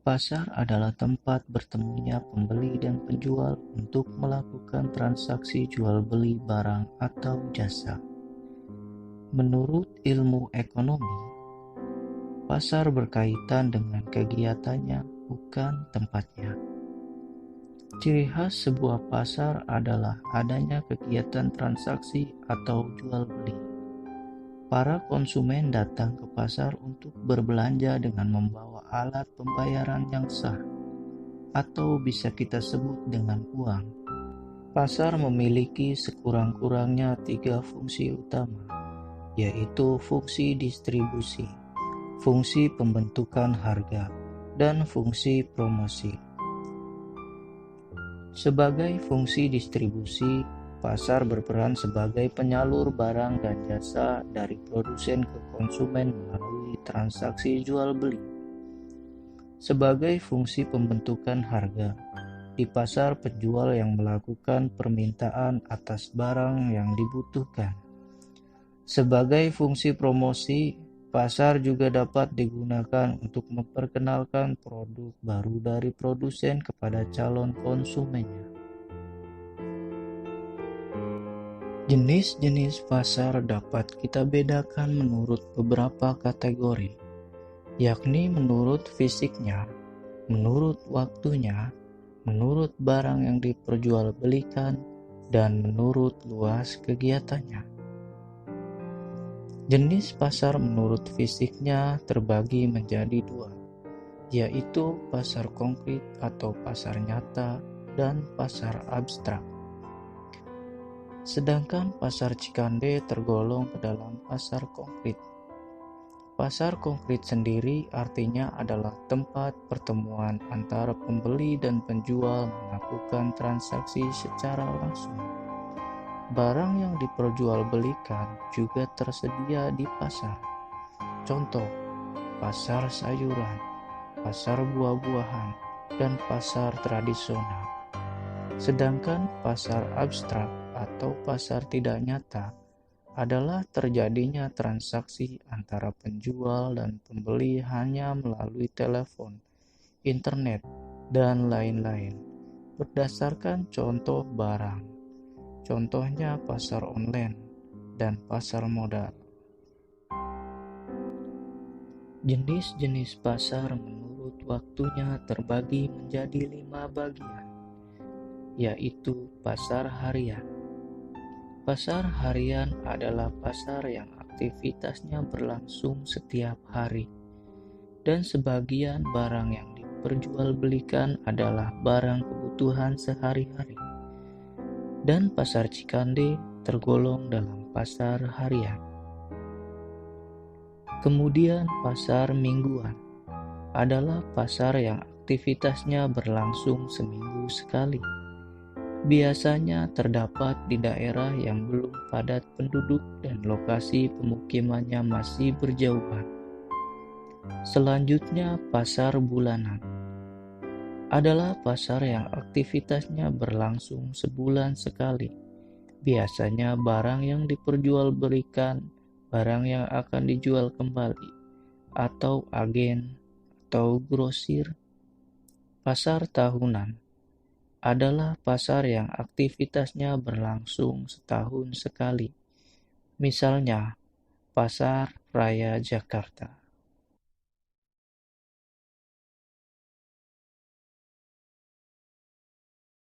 Pasar adalah tempat bertemunya pembeli dan penjual untuk melakukan transaksi jual beli barang atau jasa. Menurut ilmu ekonomi, pasar berkaitan dengan kegiatannya, bukan tempatnya. Ciri khas sebuah pasar adalah adanya kegiatan transaksi atau jual beli. Para konsumen datang ke pasar untuk berbelanja dengan membawa alat pembayaran yang sah, atau bisa kita sebut dengan uang. Pasar memiliki sekurang-kurangnya 3 fungsi utama, yaitu fungsi distribusi, fungsi pembentukan harga, dan fungsi promosi. Sebagai fungsi distribusi, pasar berperan sebagai penyalur barang dan jasa dari produsen ke konsumen melalui transaksi jual beli. Sebagai fungsi pembentukan harga, di pasar penjual yang melakukan permintaan atas barang yang dibutuhkan. Sebagai fungsi promosi, pasar juga dapat digunakan untuk memperkenalkan produk baru dari produsen kepada calon konsumennya. Jenis-jenis pasar dapat kita bedakan menurut beberapa kategori, yakni menurut fisiknya, menurut waktunya, menurut barang yang diperjualbelikan, dan menurut luas kegiatannya. Jenis pasar menurut fisiknya terbagi menjadi 2, yaitu pasar konkret atau pasar nyata dan pasar abstrak. Sedangkan pasar Cikande tergolong ke dalam pasar konkret. Pasar konkret sendiri artinya adalah tempat pertemuan antara pembeli dan penjual melakukan transaksi secara langsung. Barang yang diperjualbelikan juga tersedia di pasar. Contoh, pasar sayuran, pasar buah-buahan, dan pasar tradisional. Sedangkan pasar abstrak atau pasar tidak nyata adalah terjadinya transaksi antara penjual dan pembeli hanya melalui telepon, internet, dan lain-lain berdasarkan contoh barang. Contohnya pasar online dan pasar modal. Jenis-jenis pasar menurut waktunya terbagi menjadi 5 bagian, yaitu pasar harian. Pasar harian adalah pasar yang aktivitasnya berlangsung setiap hari, dan sebagian barang yang diperjualbelikan adalah barang kebutuhan sehari-hari. Dan pasar Cikande tergolong dalam pasar harian. Kemudian pasar mingguan adalah pasar yang aktivitasnya berlangsung seminggu sekali. Biasanya terdapat di daerah yang belum padat penduduk dan lokasi pemukimannya masih berjauhan. Selanjutnya, pasar bulanan adalah pasar yang aktivitasnya berlangsung sebulan sekali. Biasanya barang yang diperjualbelikan, barang yang akan dijual kembali, atau agen atau grosir. Pasar tahunan adalah pasar yang aktivitasnya berlangsung setahun sekali. Misalnya, Pasar Raya Jakarta.